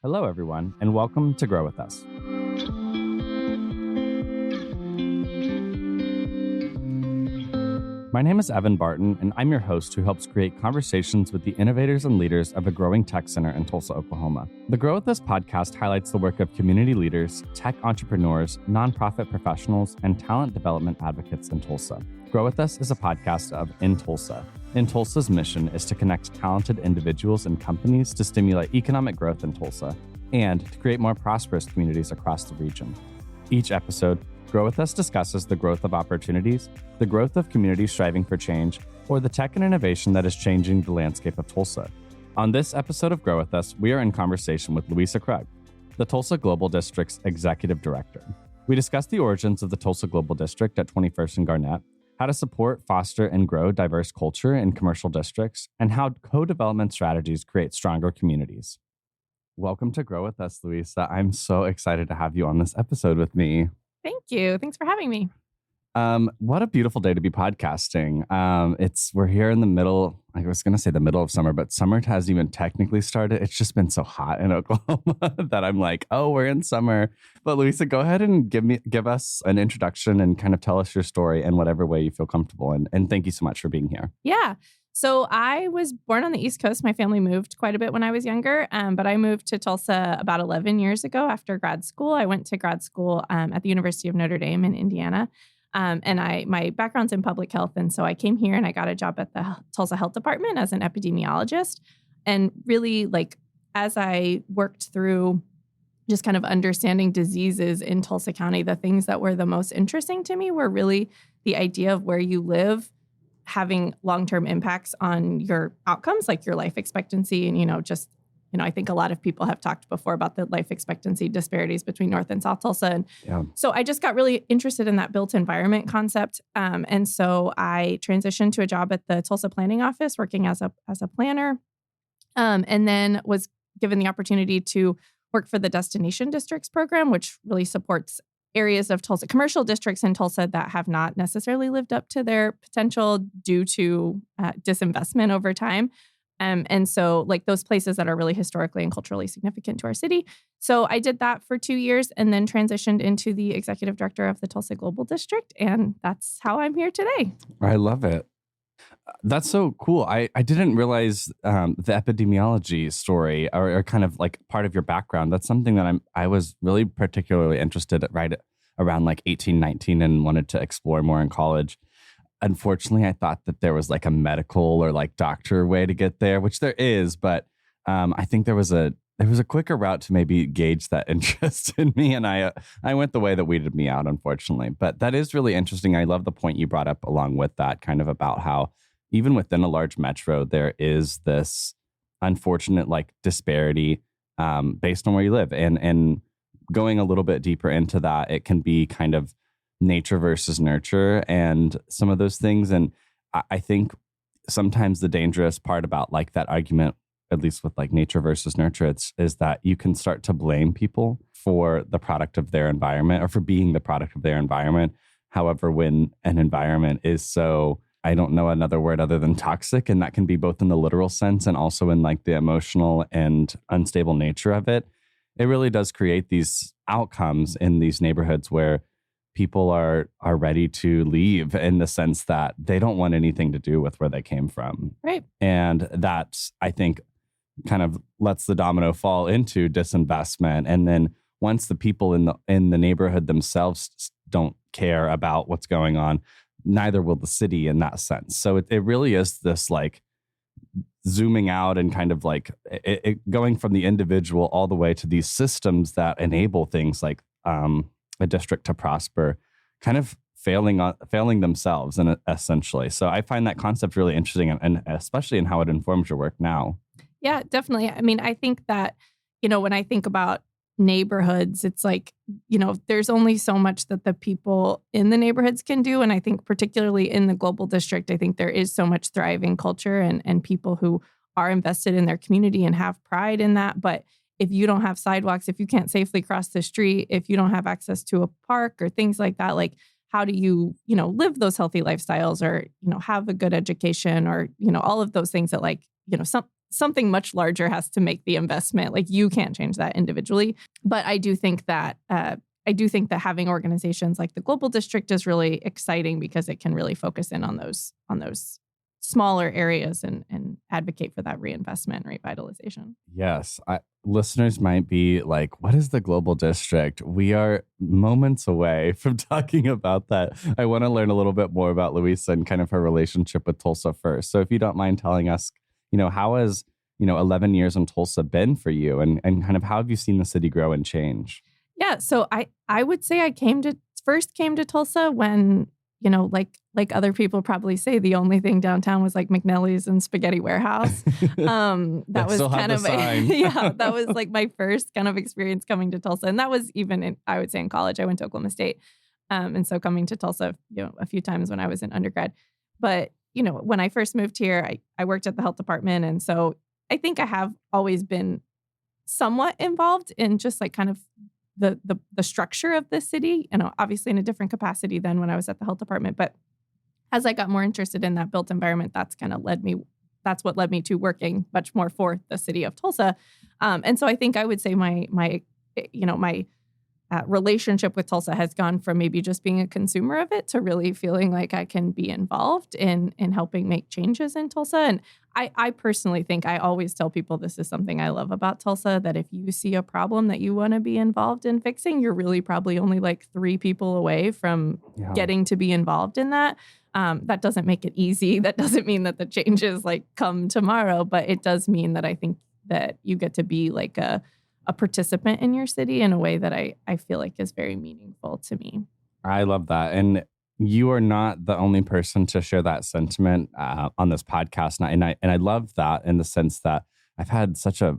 Hello, everyone, and welcome to Grow With Us. My name is Evan Barton, and I'm your host who helps create conversations with the innovators and leaders of a growing tech center in Tulsa, Oklahoma. The Grow With Us podcast highlights the work of community leaders, tech entrepreneurs, nonprofit professionals, and talent development advocates in Tulsa. Grow With Us is a podcast of In Tulsa. In Tulsa's mission is to connect talented individuals and companies to stimulate economic growth in Tulsa and to create more prosperous communities across the region. Each episode, Grow With Us discusses the growth of opportunities, the growth of communities striving for change, or the tech and innovation that is changing the landscape of Tulsa. On this episode of Grow With Us, we are in conversation with Luisa Krug, the Tulsa Global District's Executive Director. We discuss the origins of the Tulsa Global District at 21st and Garnett, how to support, foster, and grow diverse culture in commercial districts, and how co-development strategies create stronger communities. Welcome to Grow With Us, Luisa. I'm so excited to have you on this episode with me. Thank you. Thanks for having me. What a beautiful day to be podcasting. We're here in the middle, I was going to say the middle of summer, but summer hasn't even technically started. It's just been so hot in Oklahoma that I'm like, oh, we're in summer. But Luisa, go ahead and give us an introduction and kind of tell us your story in whatever way you feel comfortable. And thank you so much for being here. Yeah. So I was born on the East Coast. My family moved quite a bit when I was younger, but I moved to Tulsa about 11 years ago after grad school. I went to grad school at the University of Notre Dame in Indiana. And my background's in public health. And so I came here and I got a job at the Tulsa Health Department as an epidemiologist. And really, as I worked through just kind of understanding diseases in Tulsa County, the things that were the most interesting to me were really the idea of where you live having long-term impacts on your outcomes, like your life expectancy. And, I think a lot of people have talked before about the life expectancy disparities between North and South Tulsa. And so I just got really interested in that built environment concept. And so I transitioned to a job at the Tulsa Planning Office, working as a planner, and then was given the opportunity to work for the Destination Districts program, which really supports areas of Tulsa, commercial districts in Tulsa that have not necessarily lived up to their potential due to disinvestment over time. And so those places that are really historically and culturally significant to our city. So I did that for 2 years and then transitioned into the executive director of the Tulsa Global District. And that's how I'm here today. I love it. That's so cool. I didn't realize the epidemiology story or kind of like part of your background. That's something that I was really particularly interested in right around 18, 19 and wanted to explore more in college. Unfortunately, I thought that there was a medical or doctor way to get there, which there is, but I think there was a quicker route to maybe gauge that interest in me, and I went the way that weeded me out, unfortunately. But that is really interesting. I love the point you brought up along with that, kind of about how even within a large metro, there is this unfortunate disparity based on where you live, and going a little bit deeper into that, it can be kind of nature versus nurture and some of those things. And I think sometimes the dangerous part about that argument, at least with nature versus nurture, is that you can start to blame people for the product of their environment or for being the product of their environment. However, when an environment is so, I don't know another word other than toxic, and that can be both in the literal sense and also in the emotional and unstable nature of it, it really does create these outcomes in these neighborhoods where people are ready to leave in the sense that they don't want anything to do with where they came from. Right. And that, I think, kind of lets the domino fall into disinvestment. And then once the people in the neighborhood themselves don't care about what's going on, neither will the city in that sense. So it really is this zooming out and kind of it going from the individual all the way to these systems that enable things like a district to prosper, kind of failing themselves, and essentially. So I find that concept really interesting, and especially in how it informs your work now. Yeah, definitely. I mean, I think that, when I think about neighborhoods, it's there's only so much that the people in the neighborhoods can do. And I think particularly in the Global District, I think there is so much thriving culture and people who are invested in their community and have pride in that. But if you don't have sidewalks, if you can't safely cross the street, if you don't have access to a park or things like that, how do you, live those healthy lifestyles or, have a good education or, all of those things that something much larger has to make the investment. Like you can't change that individually. But I do think that having organizations like the Global District is really exciting because it can really focus in on those smaller areas and advocate for that reinvestment and revitalization. Yes. Listeners might be like, what is the Global District? We are moments away from talking about that. I want to learn a little bit more about Luisa and kind of her relationship with Tulsa first. So if you don't mind telling us, how has, 11 years in Tulsa been for you and kind of how have you seen the city grow and change? Yeah. So I would say I first came to Tulsa when, like other people probably say, the only thing downtown was like McNelly's and Spaghetti Warehouse. That was kind of that was like my first kind of experience coming to Tulsa, and that was even I would say in college. I went to Oklahoma State, and so coming to Tulsa, a few times when I was in undergrad. But when I first moved here, I worked at the health department, and so I think I have always been somewhat involved in just like kind of the structure of the city, obviously in a different capacity than when I was at the health department. But as I got more interested in that built environment, that's what led me to working much more for the city of Tulsa. And so I think I would say my relationship with Tulsa has gone from maybe just being a consumer of it to really feeling like I can be involved in helping make changes in Tulsa. And I personally think I always tell people this is something I love about Tulsa, that if you see a problem that you want to be involved in fixing, you're really probably only like 3 people away from getting to be involved in that. That doesn't make it easy. That doesn't mean that the changes like come tomorrow, but it does mean that I think that you get to be like a participant in your city in a way that I feel like is very meaningful to me. I love that. And you are not the only person to share that sentiment on this podcast. And I love that in the sense that I've had such a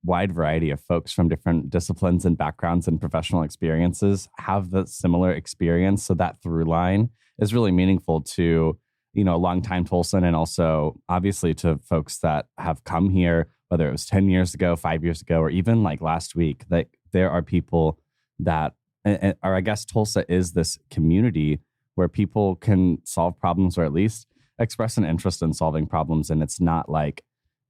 wide variety of folks from different disciplines and backgrounds and professional experiences have the similar experience. So that through line is really meaningful to, a longtime Tulsan and also obviously to folks that have come here, whether it was 10 years ago, 5 years ago, or even like last week, that there are people that, or I guess Tulsa is this community where people can solve problems or at least express an interest in solving problems. And it's not like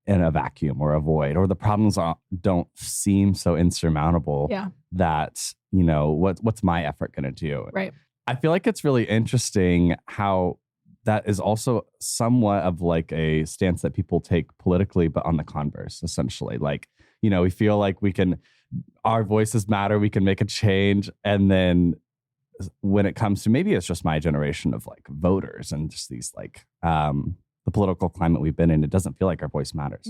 in a vacuum or a void, or the problems don't seem so insurmountable that, what's my effort going to do? Right. I feel like it's really interesting how that is also somewhat of like a stance that people take politically, but on the converse, essentially. Like, we feel like our voices matter, we can make a change. And then when it comes to, maybe it's just my generation of like voters and just these like, the political climate we've been in, it doesn't feel like our voice matters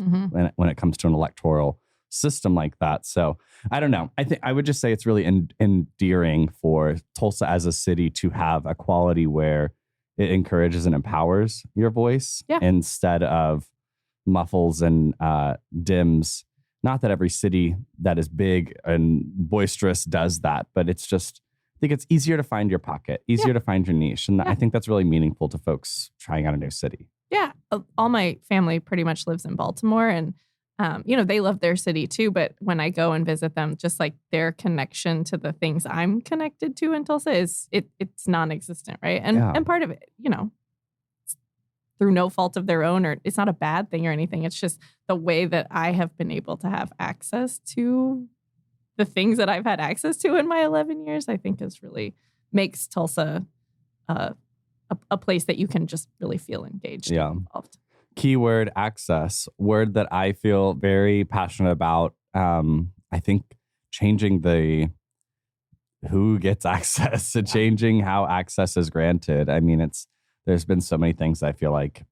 when it comes to an electoral system like that. So I don't know. I think I would just say it's really endearing for Tulsa as a city to have a quality where it encourages and empowers your voice instead of muffles and dims. Not that every city that is big and boisterous does that, but it's just, I think it's easier to find your pocket, easier to find your niche. And I think that's really meaningful to folks trying out a new city. Yeah. All my family pretty much lives in Baltimore, and they love their city too. But when I go and visit them, just like their connection to the things I'm connected to in Tulsa it's non-existent, right? And part of it, through no fault of their own, or it's not a bad thing or anything. It's just the way that I have been able to have access to the things that I've had access to in my 11 years, I think is really makes Tulsa a place that you can just really feel engaged and involved. Keyword access, word that I feel very passionate about. I think changing who gets access and changing how access is granted. I mean, there's been so many things I feel like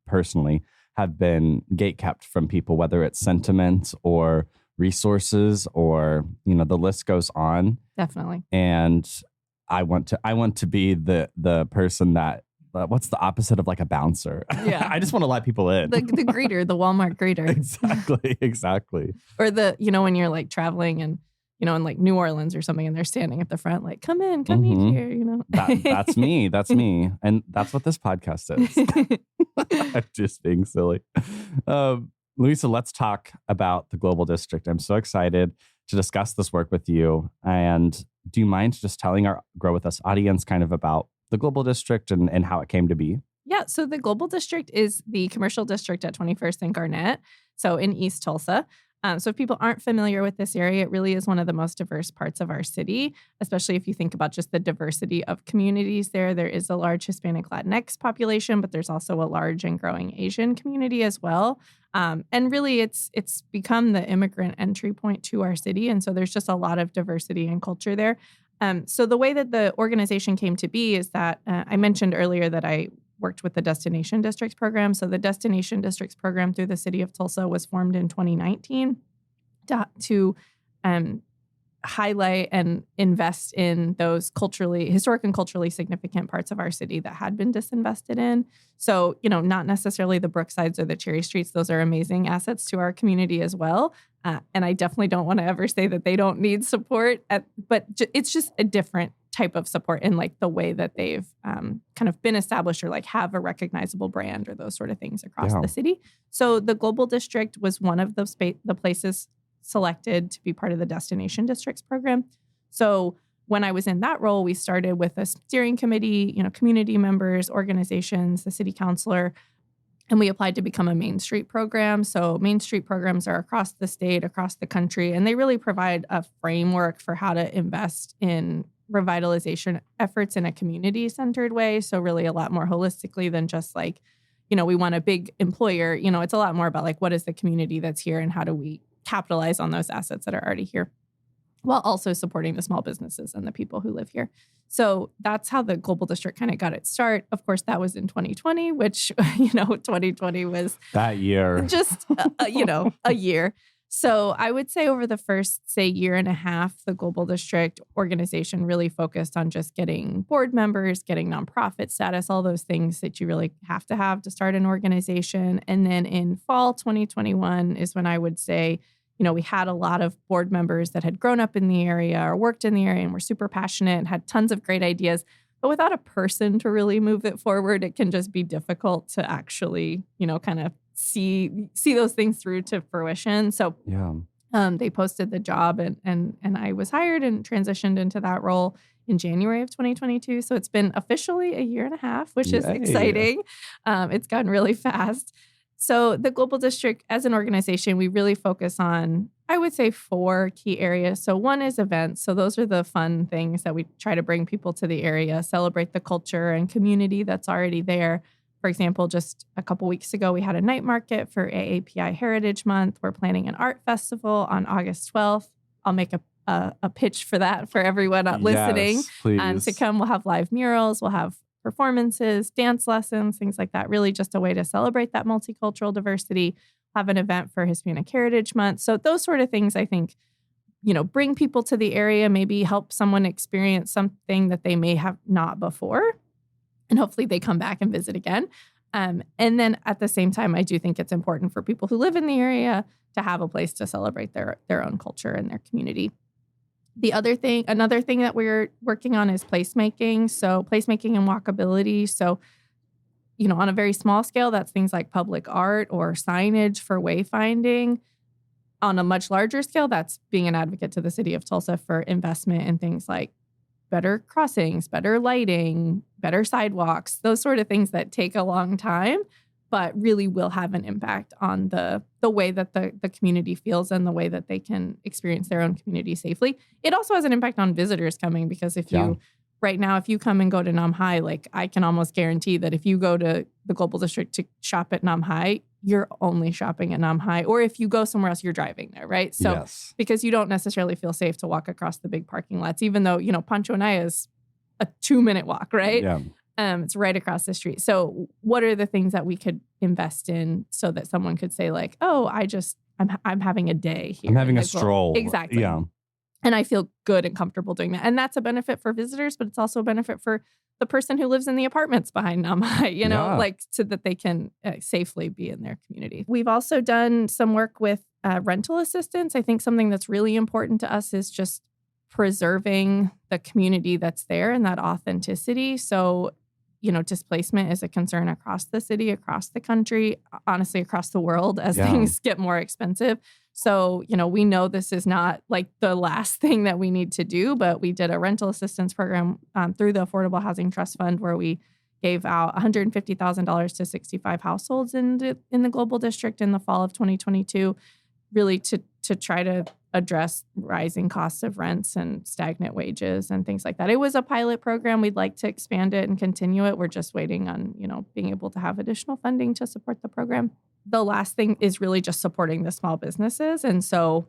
personally have been gatekept from people, whether it's sentiment or resources or, the list goes on. Definitely. And I want to be the person that, what's the opposite of like a bouncer? Yeah. I just want to let people in. The greeter, the Walmart greeter. Exactly. Or when you're like traveling and, in like New Orleans or something, and they're standing at the front, like, come in, come eat here, That's me. That's me. And that's what this podcast is. I'm just being silly. Luisa, let's talk about the Global District. I'm so excited to discuss this work with you. And do you mind just telling our Grow With Us audience kind of about the Global District and how it came to be? Yeah, so the Global District is the commercial district at 21st and Garnett, so in East Tulsa. So if people aren't familiar with this area, it really is one of the most diverse parts of our city, especially if you think about just the diversity of communities there. There is a large Hispanic Latinx population, but there's also a large and growing Asian community as well. And really, it's become the immigrant entry point to our city, and so there's just a lot of diversity and culture there. So the way that the organization came to be is that I mentioned earlier that I worked with the Destination Districts program. So the Destination Districts program through the city of Tulsa was formed in 2019 to highlight and invest in those historic and culturally significant parts of our city that had been disinvested in. So, not necessarily the Brooksides or the Cherry Streets. Those are amazing assets to our community as well. And I definitely don't want to ever say that they don't need support, but it's just a different type of support in like the way that they've kind of been established or like have a recognizable brand or those sort of things across the city. So the Global District was one of the places selected to be part of the Destination Districts program. So when I was in that role, we started with a steering committee, community members, organizations, the city councilor, and we applied to become a Main Street program. So Main Street programs are across the state, across the country, and they really provide a framework for how to invest in revitalization efforts in a community-centered way. So really a lot more holistically than just like, we want a big employer. It's a lot more about like, what is the community that's here and how do we capitalize on those assets that are already here while also supporting the small businesses and the people who live here. So that's how the Global District kind of got its start. Of course, that was in 2020, which, 2020 was that year, just, a year. So I would say over the first, year and a half, the Global District organization really focused on just getting board members, getting nonprofit status, all those things that you really have to start an organization. And then in fall 2021 is when I would say, we had a lot of board members that had grown up in the area or worked in the area and were super passionate and had tons of great ideas. But without a person to really move it forward, it can just be difficult to actually, kind of see those things through to fruition. So they posted the job and I was hired and transitioned into that role in January of 2022. So it's been officially a year and a half, which is exciting. It's gone really fast. So the Global District as an organization, we really focus on, I would say, 4 key areas. So one is events. So those are the fun things that we try to bring people to the area, celebrate the culture and community that's already there. For example, just a couple weeks ago, we had a night market for AAPI Heritage Month. We're planning an art festival on August 12th. I'll make a pitch for that for everyone listening. Yes, please. To come, we'll have live murals, we'll have performances, dance lessons, things like that. Really just a way to celebrate that multicultural diversity, have an event for Hispanic Heritage Month. So those sort of things, I think, bring people to the area, maybe help someone experience something that they may have not before. And hopefully they come back and visit again. And then at the same time, I do think it's important for people who live in the area to have a place to celebrate their own culture and their community. Another thing that we're working on is placemaking. So placemaking and walkability. So, on a very small scale, that's things like public art or signage for wayfinding. On a much larger scale, that's being an advocate to the city of Tulsa for investment in things like better crossings, better lighting, better sidewalks, those sort of things that take a long time, but really will have an impact on the way that the community feels and the way that they can experience their own community safely. It also has an impact on visitors coming because right now, if you come and go to Nam Hai, like I can almost guarantee that if you go to the Global District to shop at Nam Hai, you're only shopping at Nam Hai. Or if you go somewhere else, you're driving there, right? So because you don't necessarily feel safe to walk across the big parking lots, even though, Pancho Anaya is a 2-minute walk, right? Yeah. It's right across the street. So what are the things that we could invest in so that someone could say like, oh, I'm having a day here. I'm having a stroll. Exactly. Yeah. And I feel good and comfortable doing that. And that's a benefit for visitors, but it's also a benefit for the person who lives in the apartments behind Nam Hai, so that they can safely be in their community. We've also done some work with rental assistance. I think something that's really important to us is just preserving the community that's there and that authenticity. So, displacement is a concern across the city, across the country, honestly, across the world as things get more expensive. So, we know this is not like the last thing that we need to do, but we did a rental assistance program through the Affordable Housing Trust Fund where we gave out $150,000 to 65 households in the Global District in the fall of 2022, really to try to address rising costs of rents and stagnant wages and things like that. It was a pilot program. We'd like to expand it and continue it. We're just waiting on, being able to have additional funding to support the program. The last thing is really just supporting the small businesses. And so,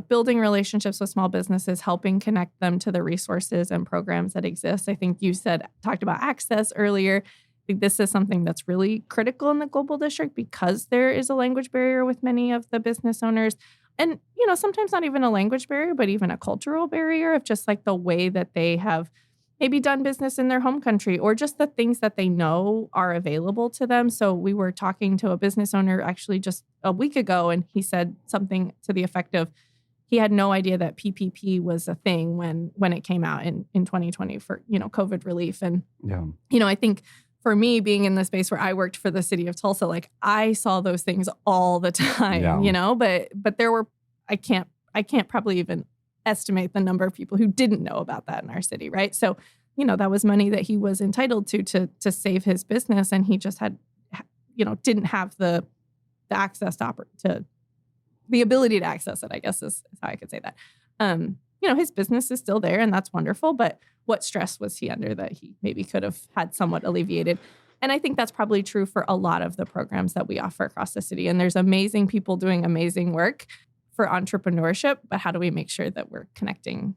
building relationships with small businesses, helping connect them to the resources and programs that exist. I think you talked about access earlier. I think this is something that's really critical in the Global District because there is a language barrier with many of the business owners. And, sometimes not even a language barrier, but even a cultural barrier of just like the way that they have maybe done business in their home country or just the things that they know are available to them. So we were talking to a business owner actually just a week ago, and he said something to the effect of he had no idea that PPP was a thing when it came out in 2020 for, COVID relief. And, I think for me being in the space where I worked for the city of Tulsa, like I saw those things all the time, but there were, I can't probably even estimate the number of people who didn't know about that in our city. Right. So, that was money that he was entitled to save his business. And he just had, didn't have the access to the ability to access it, I guess is how I could say that. His business is still there and that's wonderful, but what stress was he under that he maybe could have had somewhat alleviated? And I think that's probably true for a lot of the programs that we offer across the city. And there's amazing people doing amazing work for entrepreneurship, but how do we make sure that we're connecting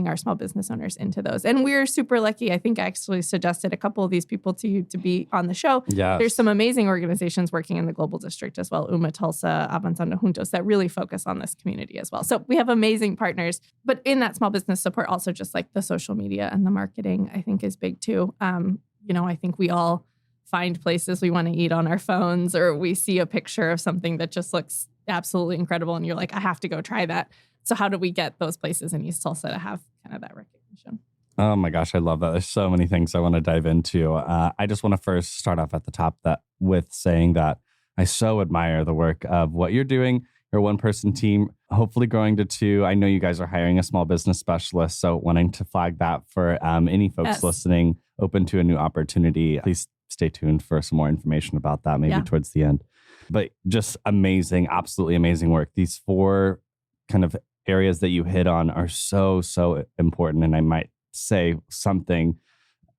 our small business owners into those? And we're super lucky. I think I actually suggested a couple of these people to you to be on the show. Yes. There's some amazing organizations working in the Global District as well, Tulsa, Avanzando Juntos, that really focus on this community as well. So we have amazing partners, but in that small business support, also just like the social media and the marketing, I think is big too. I think we all find places we want to eat on our phones, or we see a picture of something that just looks absolutely incredible. And you're like, I have to go try that. So how do we get those places in East Tulsa to have kind of that recognition? Oh my gosh, I love that. There's so many things I want to dive into. I just want to first start off at the top with saying that I so admire the work of what you're doing. Your one-person team, hopefully growing to two. I know you guys are hiring a small business specialist, so wanting to flag that for any folks listening, open to a new opportunity. Please stay tuned for some more information about that, maybe towards the end. But just amazing, absolutely amazing work. These four kind of areas that you hit on are so, so important. And I might say something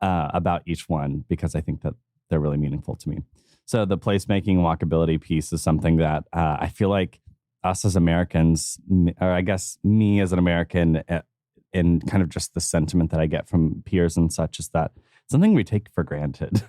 about each one because I think that they're really meaningful to me. So the placemaking and walkability piece is something that I feel like us as Americans, or I guess me as an American, in kind of just the sentiment that I get from peers and such, is that it's something we take for granted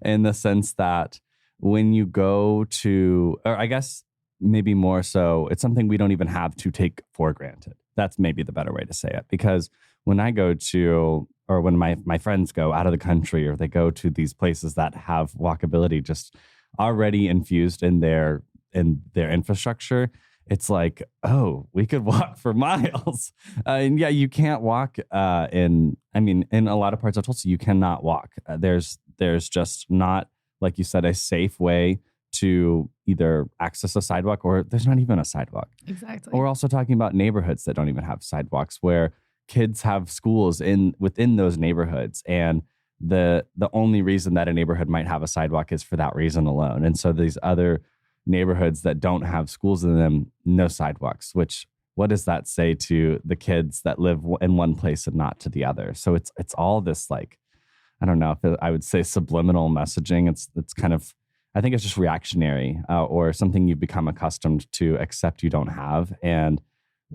in the sense that when you go to, or I guess maybe more so, it's something we don't even have to take for granted. That's maybe the better way to say it. Because when I go to, or when my friends go out of the country, or they go to these places that have walkability just already infused in their infrastructure, it's like, oh, we could walk for miles. And yeah, you can't walk in a lot of parts of Tulsa, you cannot walk. There's just not, like you said, a safe way to either access a sidewalk, or there's not even a sidewalk. Exactly. We're also talking about neighborhoods that don't even have sidewalks, where kids have schools within those neighborhoods. And the only reason that a neighborhood might have a sidewalk is for that reason alone. And so these other neighborhoods that don't have schools in them, no sidewalks, what does that say to the kids that live in one place and not to the other? So it's all this, like, I don't know if I would say subliminal messaging. It's kind of, I think it's just reactionary or something you've become accustomed to accept you don't have. And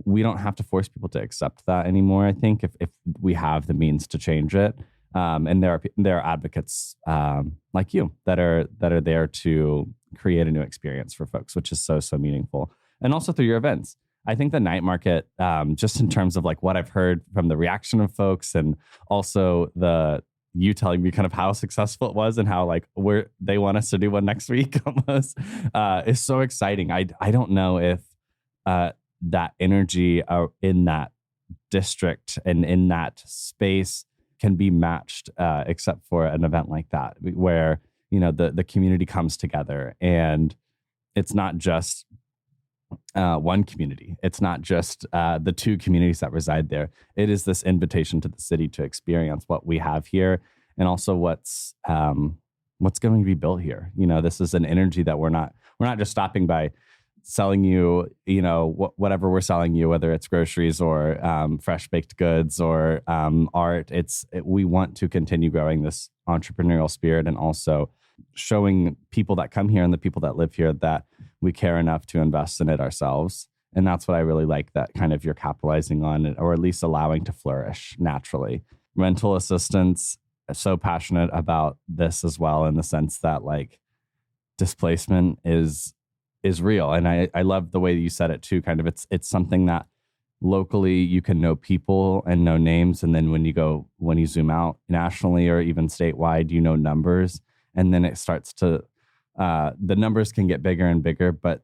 we don't have to force people to accept that anymore, I think, if we have the means to change it. And there are advocates like you that are there to create a new experience for folks, which is so, so meaningful. And also through your events. I think the night market, just in terms of like what I've heard from the reaction of folks, and also you telling me kind of how successful it was and how like they want us to do one next week almost, is so exciting. I don't know if that energy in that district and in that space can be matched except for an event like that, where, the community comes together, and it's not just one community. It's not just the two communities that reside there. It is this invitation to the city to experience what we have here. and also what's going to be built here. This is an energy that we're not just stopping by selling you, whatever we're selling you, whether it's groceries or fresh baked goods or art. We want to continue growing this entrepreneurial spirit and also showing people that come here and the people that live here that we care enough to invest in it ourselves. And that's what I really like, that kind of you're capitalizing on it, or at least allowing to flourish naturally. Rental assistance, so passionate about this as well, in the sense that like displacement is real. And I love the way you said it too. Kind of it's something that locally you can know people and know names. And then when you zoom out nationally or even statewide, you know numbers. And then it starts to, the numbers can get bigger and bigger, but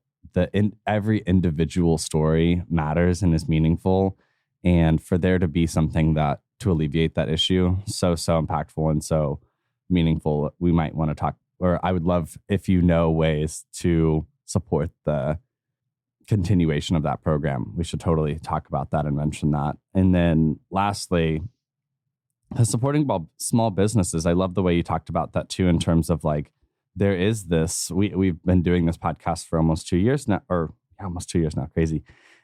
every individual story matters and is meaningful. And for there to be something that to alleviate that issue, so impactful and so meaningful, we might want to talk, or I would love if you know ways to support the continuation of that program. We should totally talk about that and mention that. And then lastly, supporting small businesses. I love the way you talked about that too, in terms of like, there is this, we've been doing this podcast for almost 2 years now, crazy.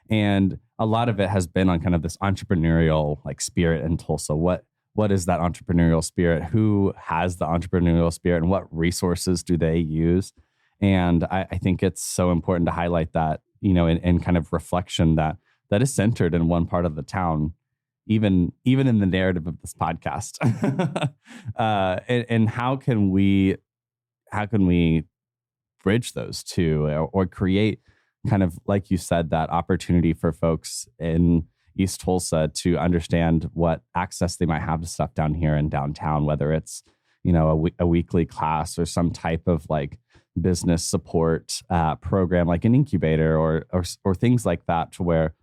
And a lot of it has been on kind of this entrepreneurial like spirit in Tulsa. What is that entrepreneurial spirit? Who has the entrepreneurial spirit and what resources do they use? And I think it's so important to highlight that, in kind of reflection that is centered in one part of the town, even in the narrative of this podcast. And how can we bridge those two, or create kind of, like you said, that opportunity for folks in East Tulsa to understand what access they might have to stuff down here in downtown, whether it's, a weekly class or some type of like business support program, like an incubator or things like that, to where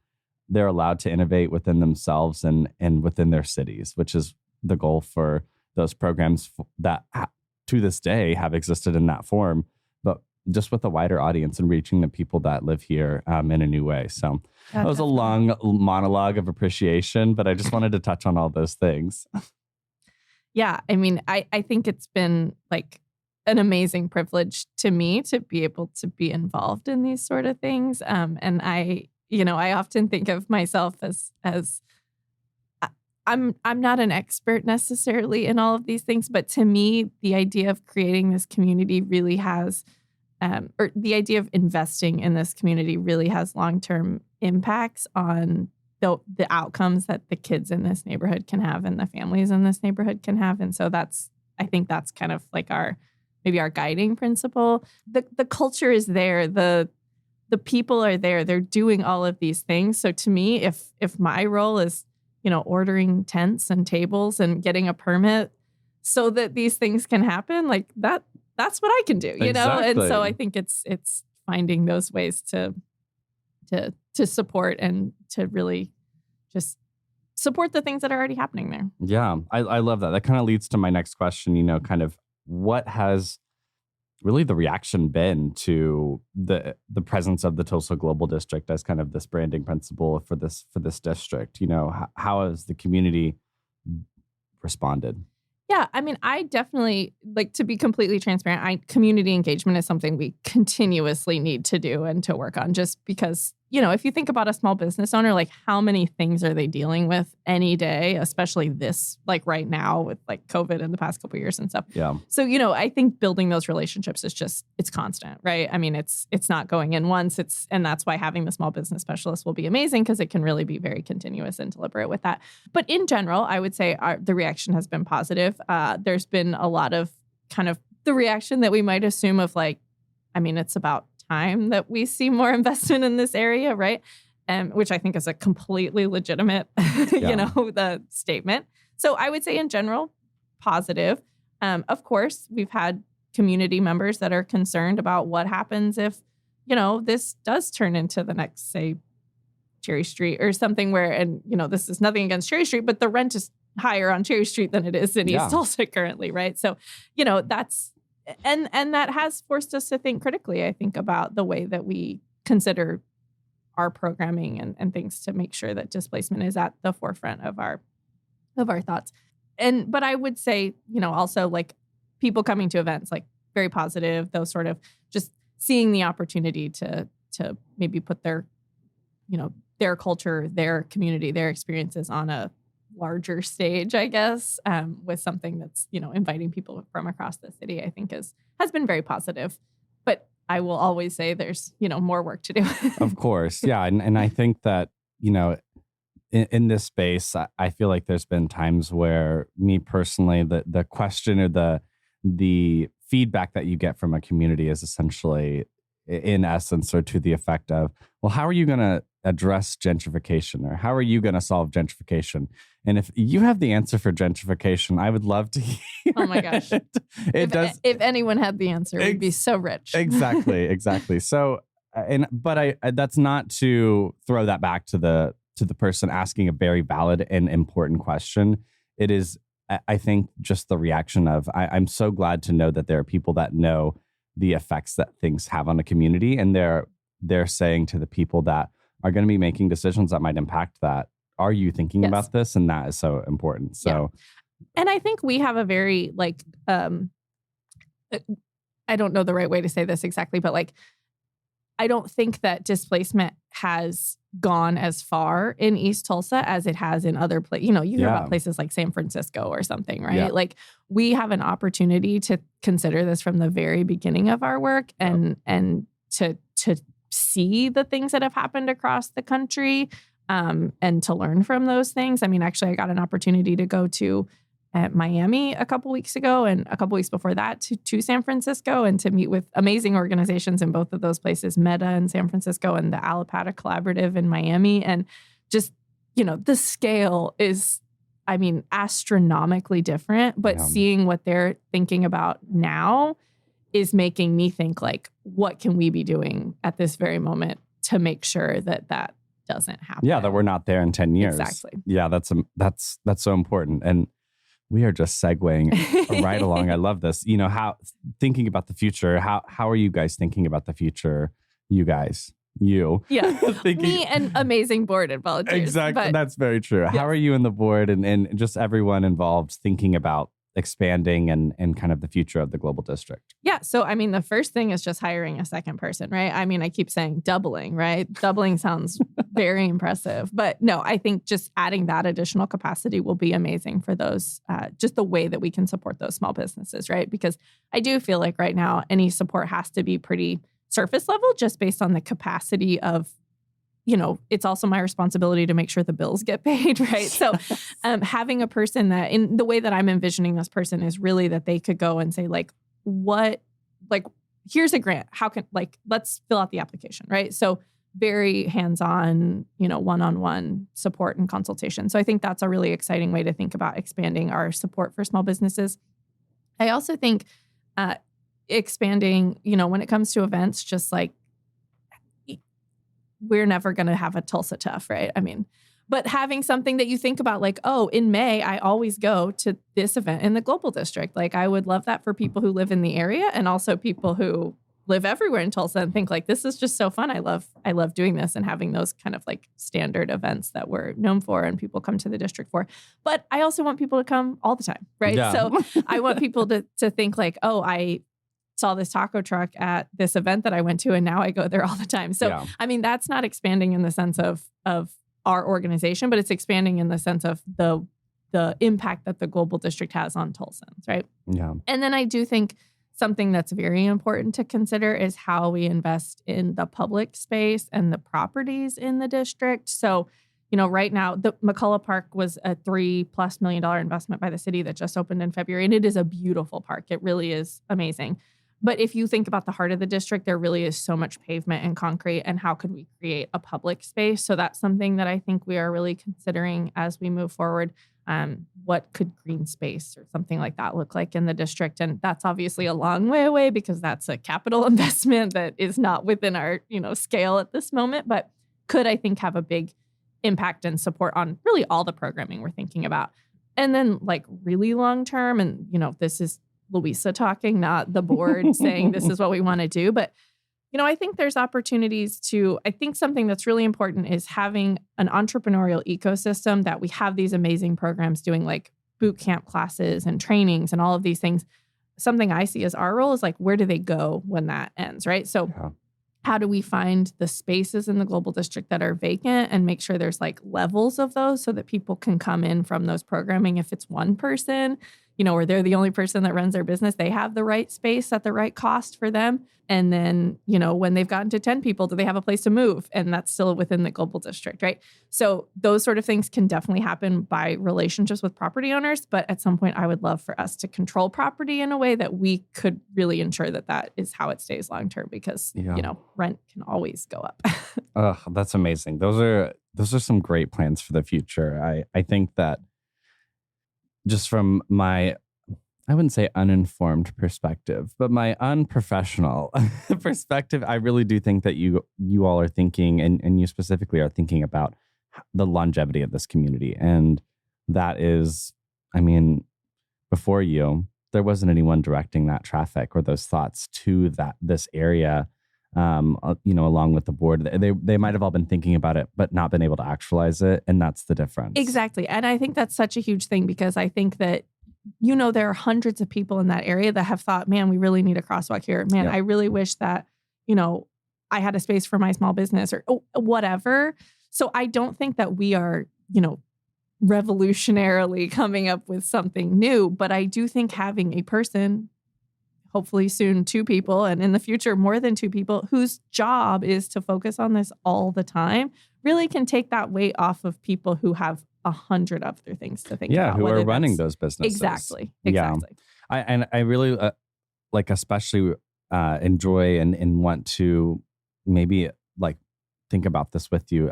they're allowed to innovate within themselves and within their cities, which is the goal for those programs that to this day have existed in that form, but just with a wider audience and reaching the people that live here in a new way. So that was a long monologue of appreciation, but I just wanted to touch on all those things. Yeah. I mean, I think it's been like an amazing privilege to me to be able to be involved in these sort of things. And I often think of myself as I'm not an expert necessarily in all of these things, but to me, the idea of creating this community really has, or the idea of investing in this community really has long-term impacts on the outcomes that the kids in this neighborhood can have and the families in this neighborhood can have. And so I think that's kind of like maybe our guiding principle. The culture is there. The people are there. They're doing all of these things. So to me, if my role is, ordering tents and tables and getting a permit so that these things can happen, like that's what I can do, Exactly. And so I think it's finding those ways to support and to really just support the things that are already happening there. Yeah, I love that. That kind of leads to my next question, kind of what has really the reaction been to the presence of the Tulsa Global District as kind of this branding principle for this district? How has the community responded? Yeah, I mean, I definitely, like, to be completely transparent, community engagement is something we continuously need to do and to work on, just because, if you think about a small business owner, like how many things are they dealing with any day, especially this, like right now with like COVID in the past couple of years and stuff. Yeah. So, I think building those relationships is it's constant, right? I mean, it's not going in once, and that's why having the small business specialist will be amazing, because it can really be very continuous and deliberate with that. But in general, I would say the reaction has been positive. There's been a lot of kind of the reaction that we might assume of like, I mean, it's about time that we see more investment in this area, right? Which I think is a completely legitimate, the statement. So I would say in general, positive. Of course, we've had community members that are concerned about what happens if, this does turn into the next, say, Cherry Street or something where, and, this is nothing against Cherry Street, but the rent is higher on Cherry Street than it is in East Tulsa currently, right? So, that's, and that has forced us to think critically, I think, about the way that we consider our programming and things to make sure that displacement is at the forefront of our thoughts. but I would say, also like people coming to events, like very positive, those sort of just seeing the opportunity to maybe put their, their culture, their community, their experiences on a larger stage, I guess, with something that's, inviting people from across the city, I think has been very positive. But I will always say there's, more work to do. Of course. Yeah. And I think that, in this space, I feel like there's been times where me personally, the question or the feedback that you get from a community is essentially, in essence, or to the effect of, well, how are you going to address gentrification, or how are you going to solve gentrification? And if you have the answer for gentrification, I would love to hear. Oh my gosh. If anyone had the answer, we'd be so rich. Exactly. So, but that's not to throw that back to the person asking a very valid and important question. It is, I think, just the reaction of, I'm so glad to know that there are people that know the effects that things have on a community, and they're saying to the people that are going to be making decisions that might impact that, are you thinking about this? And that is so important. So, and I think we have a very I don't know the right way to say this exactly, but I don't think that displacement has gone as far in East Tulsa as it has in other places. You hear about places like San Francisco or something, right? Yeah. We have an opportunity to consider this from the very beginning of our work and to see the things that have happened across the country and to learn from those things. I mean, actually, I got an opportunity to go to Miami a couple weeks ago, and a couple weeks before that to San Francisco, and to meet with amazing organizations in both of those places, Meta in San Francisco and the Alapata Collaborative in Miami. And just, the scale is, I mean, astronomically different, but seeing what they're thinking about now is making me think what can we be doing at this very moment to make sure that doesn't happen? Yeah, that we're not there in 10 years. Exactly. Yeah, that's so important. And we are just segueing right along. I love this. How thinking about the future, how are you guys thinking about the future? You guys. Yeah. Me and amazing board and volunteers. Exactly. That's very true. Yes. How are you and the board and just everyone involved thinking about expanding and kind of the future of the Global District? Yeah. So, I mean, the first thing is just hiring a second person, right? I mean, I keep saying doubling, right? Doubling sounds very impressive. But no, I think just adding that additional capacity will be amazing for those, just the way that we can support those small businesses, right? Because I do feel like right now, any support has to be pretty surface level, just based on the capacity of, it's also my responsibility to make sure the bills get paid, right? So having a person that, in the way that I'm envisioning this person, is really that they could go and say, here's a grant. How can, let's fill out the application, right? So very hands-on, one-on-one support and consultation. So I think that's a really exciting way to think about expanding our support for small businesses. I also think expanding, when it comes to events, just we're never going to have a Tulsa Tough, right? I mean, but having something that you think about, in May, I always go to this event in the Global District. I would love that for people who live in the area, and also people who live everywhere in Tulsa and think this is just so fun. I love doing this and having those kind of standard events that we're known for and people come to the district for. But I also want people to come all the time, right? Yeah. So I want people to think I saw this taco truck at this event that I went to, and now I go there all the time. So, I mean, that's not expanding in the sense of our organization, but it's expanding in the sense of the impact that the Global District has on Tulsans, right? Yeah. And then I do think something that's very important to consider is how we invest in the public space and the properties in the district. So, right now, the McCullough Park was a $3+ million investment by the city that just opened in February, and it is a beautiful park. It really is amazing. But if you think about the heart of the district, there really is so much pavement and concrete, and how could we create a public space? So that's something that I think we are really considering as we move forward. What could green space or something like that look like in the district? And that's obviously a long way away, because that's a capital investment that is not within our, scale at this moment, but could, I think, have a big impact and support on really all the programming we're thinking about. And then really long term, and, this is Luisa talking, not the board saying this is what we want to do. But, I think there's opportunities I think something that's really important is having an entrepreneurial ecosystem, that we have these amazing programs doing boot camp classes and trainings and all of these things. Something I see as our role is like, where do they go when that ends, right? So how do we find the spaces in the global district that are vacant and make sure there's like levels of those so that people can come in from those programming? If it's one person, or they're the only person that runs their business, they have the right space at the right cost for them. And then, when they've gotten to 10 people, do they have a place to move? And that's still within the global district, right? So those sort of things can definitely happen by relationships with property owners. But at some point, I would love for us to control property in a way that we could really ensure that that is how it stays long term, because, rent can always go up. Oh, that's amazing. Those are some great plans for the future. I think that just from my, I wouldn't say uninformed perspective, but my unprofessional perspective, I really do think that you all are thinking, and you specifically are thinking about the longevity of this community. And that is, before you, there wasn't anyone directing that traffic or those thoughts to this area. Along with the board, they might have all been thinking about it, but not been able to actualize it. And that's the difference. Exactly. And I think that's such a huge thing, because I think that, there are hundreds of people in that area that have thought, man, we really need a crosswalk here. Man, I really wish that, I had a space for my small business or whatever. So I don't think that we are, revolutionarily coming up with something new, but I do think having a person, hopefully soon 2 people, and in the future more than 2 people, whose job is to focus on this all the time, really can take that weight off of people who have 100 other things to think about. Yeah, who are running those businesses. Exactly. Yeah. I really especially enjoy and want to maybe think about this with you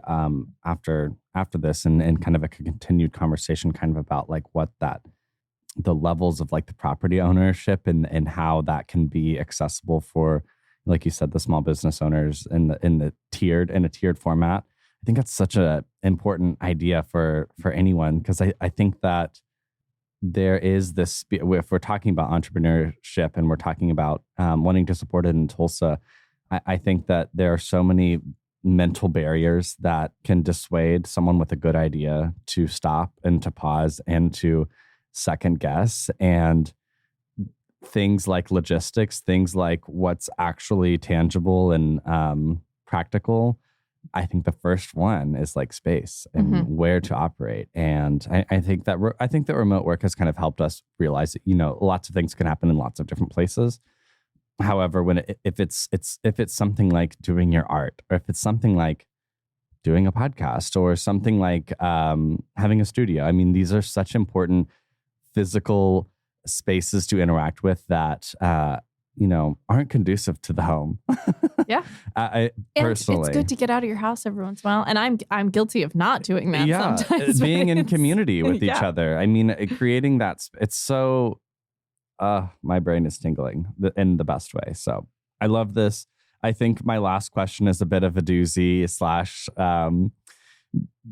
after this and kind of a continued conversation kind of about what the levels of the property ownership and how that can be accessible for, like you said, the small business owners in a tiered format. I think that's such an important idea for anyone, because I think that there is this, if we're talking about entrepreneurship and we're talking about wanting to support it in Tulsa, I think that there are so many mental barriers that can dissuade someone with a good idea to stop and to pause and to second guess. And things like logistics, things like what's actually tangible and practical. I think the first one is space and where to operate. And I think that remote work has kind of helped us realize that, lots of things can happen in lots of different places. However, if it's something like doing your art, or if it's something like doing a podcast, or something like having a studio, these are such important physical spaces to interact with that aren't conducive to the home. Yeah. I personally, it's good to get out of your house every once in a while, and I'm guilty of not doing that sometimes. Being in community with each other. Creating that. It's so. My brain is tingling in the best way. So I love this. I think my last question is a bit of a doozy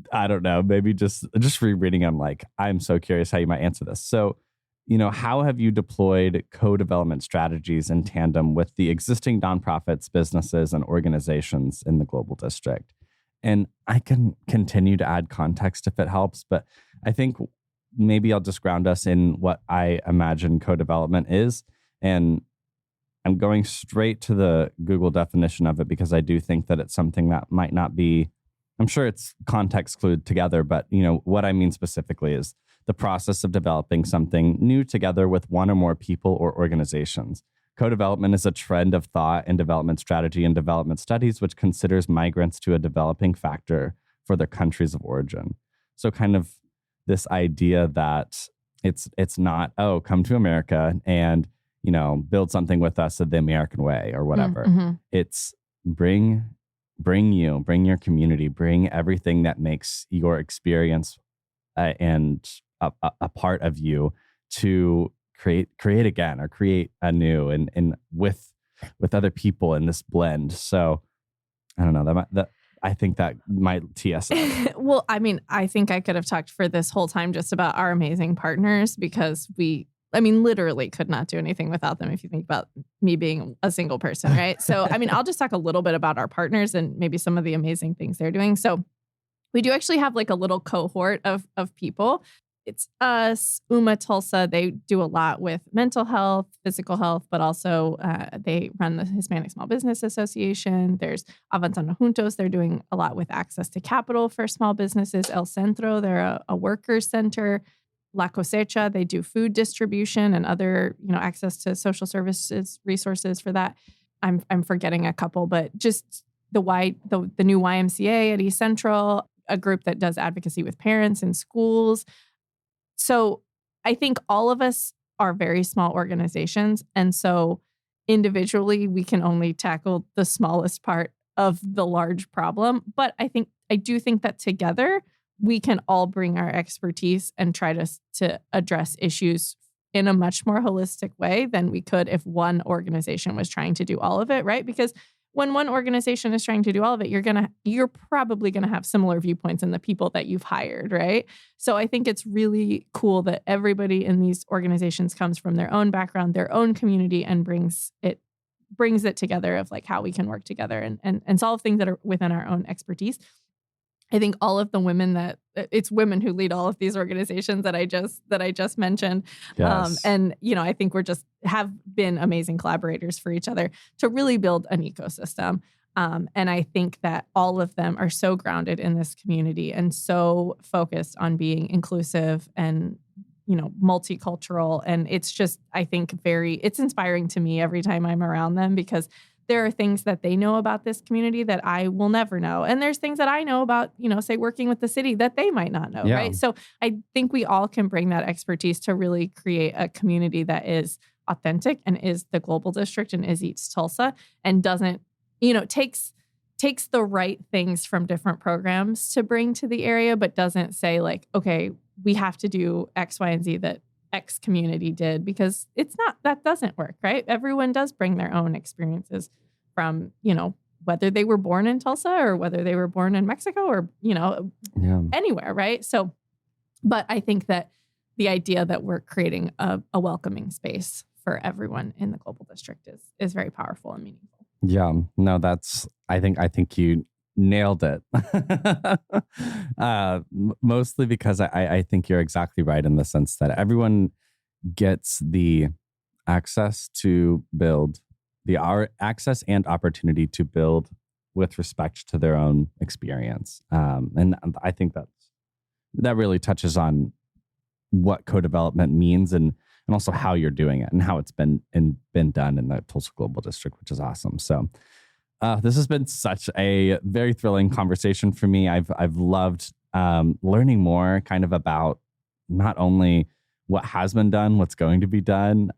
/ I don't know, maybe just rereading. I'm so curious how you might answer this. So, how have you deployed co-development strategies in tandem with the existing nonprofits, businesses, and organizations in the global district? And I can continue to add context if it helps, but I think maybe I'll just ground us in what I imagine co-development is. And I'm going straight to the Google definition of it, because I do think that it's something that might not be, I'm sure it's context clued together, but what I mean specifically is the process of developing something new together with one or more people or organizations. Co-development is a trend of thought and development strategy and development studies, which considers migrants to a developing factor for their countries of origin. So kind of this idea that it's not, come to America and, build something with us the American way or whatever. Mm-hmm. It's bring your community, bring everything that makes your experience and a part of you to create again, or create anew and with other people in this blend. So I don't know, that I think that might tee us up. Well, I think I could have talked for this whole time just about our amazing partners, because we literally could not do anything without them, if you think about me being a single person, right? So, I'll just talk a little bit about our partners and maybe some of the amazing things they're doing. So we do actually have a little cohort of people. It's us, Tulsa. They do a lot with mental health, physical health, but also they run the Hispanic Small Business Association. There's Avanzando Juntos. They're doing a lot with access to capital for small businesses. El Centro, they're a workers center. La Cosecha, they do food distribution and other, access to social services resources for that. I'm forgetting a couple, but just the new YMCA at East Central, a group that does advocacy with parents in schools. So I think all of us are very small organizations. And so individually, we can only tackle the smallest part of the large problem. But I do think that together, we can all bring our expertise and try to address issues in a much more holistic way than we could if one organization was trying to do all of it, right? Because when one organization is trying to do all of it, you're probably gonna have similar viewpoints in the people that you've hired, right? So I think it's really cool that everybody in these organizations comes from their own background, their own community, and brings it together of like how we can work together and solve things that are within our own expertise. I think all of the women it's women who lead all of these organizations that I just mentioned. Yes. And, I think we're just have been amazing collaborators for each other to really build an ecosystem. And I think that all of them are so grounded in this community and so focused on being inclusive and, multicultural. And it's just, I think it's inspiring to me every time I'm around them because there are things that they know about this community that I will never know. And there's things that I know about, say working with the city that they might not know, right? So I think we all can bring that expertise to really create a community that is authentic and is the Global District and is East Tulsa and doesn't, takes the right things from different programs to bring to the area, but doesn't say like, okay, we have to do X, Y, and Z that X community did, because that doesn't work, right? Everyone does bring their own experiences from, whether they were born in Tulsa or whether they were born in Mexico or, anywhere, right? So, but I think that the idea that we're creating a welcoming space for everyone in the Global District is very powerful and meaningful. Yeah, no, I think you nailed it. Mostly because I think you're exactly right in the sense that everyone gets the access to build, access and opportunity to build with respect to their own experience. And I think that really touches on what co-development means and also how you're doing it and how it's been done in the Tulsa Global District, which is awesome. So this has been such a very thrilling conversation for me. I've loved learning more kind of about not only what has been done, what's going to be done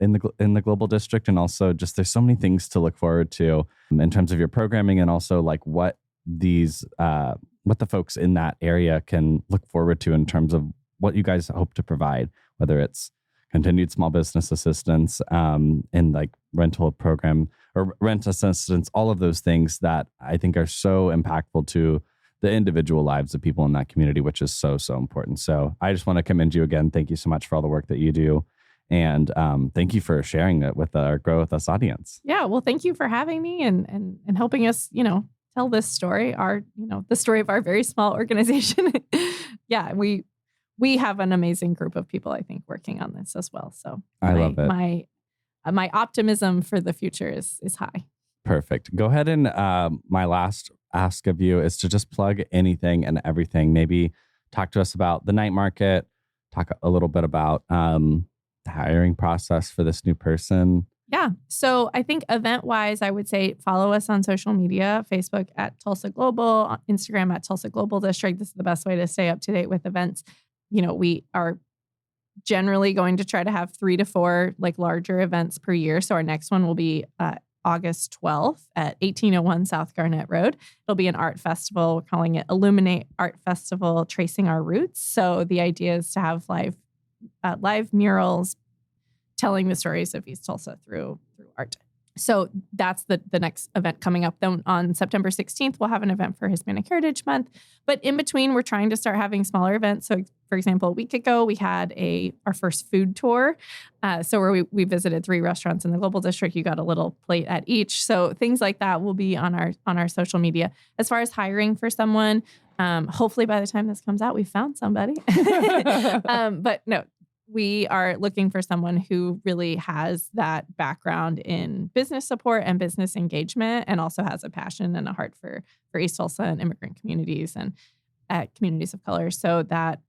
in the Global District, and also just there's so many things to look forward to in terms of your programming, and also like what the folks in that area can look forward to in terms of what you guys hope to provide, whether it's continued small business assistance in like rental program or rent assistance, all of those things that I think are so impactful to the individual lives of people in that community, which is so, so important. So I just want to commend you again. Thank you so much for all the work that you do. And thank you for sharing it with our Grow With Us audience. Yeah, well, thank you for having me and helping us, tell this story, the story of our very small organization. Yeah, we have an amazing group of people, I think, working on this as well. So I love it. My optimism for the future is high. Perfect. Go ahead and my last ask of you is to just plug anything and everything. Maybe talk to us about the night market, talk a little bit about the hiring process for this new person. Yeah. So I think event-wise, I would say follow us on social media, Facebook at Tulsa Global, Instagram at Tulsa Global District. This is the best way to stay up to date with events. We are generally going to try to have 3 to 4 like larger events per year. So our next one will be August 12th at 1801 South Garnett Road. It'll be an art festival. We're calling it Illuminate Art Festival, Tracing Our Roots. So the idea is to have live murals telling the stories of East Tulsa through art. So that's the next event coming up. Then on September 16th, we'll have an event for Hispanic Heritage Month. But in between, we're trying to start having smaller events. So for example, a week ago, we had our first food tour. So where we visited 3 restaurants in the Global District. You got a little plate at each. So things like that will be on our social media. As far as hiring for someone, Hopefully by the time this comes out, we found somebody. But no, we are looking for someone who really has that background in business support and business engagement, and also has a passion and a heart for East Tulsa and immigrant communities and communities of color. So that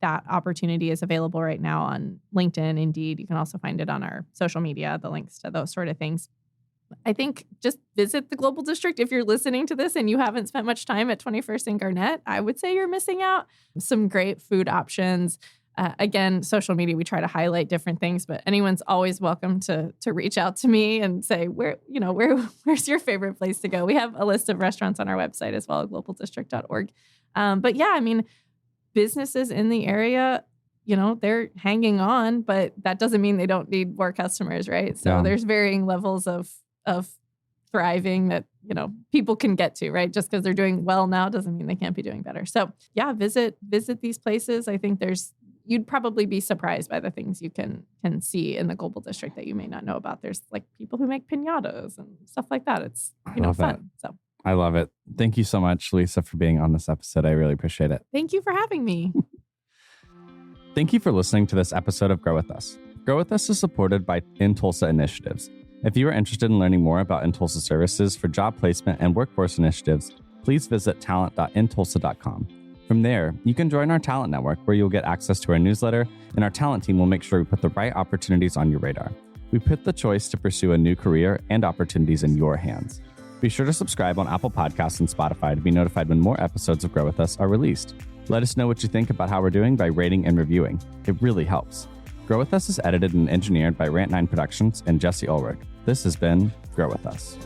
opportunity is available right now on LinkedIn, Indeed. You can also find it on our social media, the links to those sort of things. I think just visit the Global District. If you're listening to this and you haven't spent much time at 21st and Garnett, I would say you're missing out. Some great food options. Again, social media, we try to highlight different things, but anyone's always welcome to reach out to me and say, where's your favorite place to go? We have a list of restaurants on our website as well, globaldistrict.org. But yeah, I mean, businesses in the area, they're hanging on, but that doesn't mean they don't need more customers, right? So there's varying levels of thriving that, people can get to, right? Just because they're doing well now doesn't mean they can't be doing better. So yeah, visit these places. I think you'd probably be surprised by the things you can see in the Global District that you may not know about. There's like people who make piñatas and stuff like that. It's, fun. So I love it. Thank you so much, Luisa, for being on this episode. I really appreciate it. Thank you for having me. Thank you for listening to this episode of Grow With Us. Grow With Us is supported by In Tulsa Initiatives. If you are interested in learning more about In Tulsa services for job placement and workforce initiatives, please visit talent.intulsa.com. From there, you can join our talent network where you'll get access to our newsletter, and our talent team will make sure we put the right opportunities on your radar. We put the choice to pursue a new career and opportunities in your hands. Be sure to subscribe on Apple Podcasts and Spotify to be notified when more episodes of Grow With Us are released. Let us know what you think about how we're doing by rating and reviewing. It really helps. Grow With Us is edited and engineered by Rant9 Productions and Jesse Ulrich. This has been Grow With Us.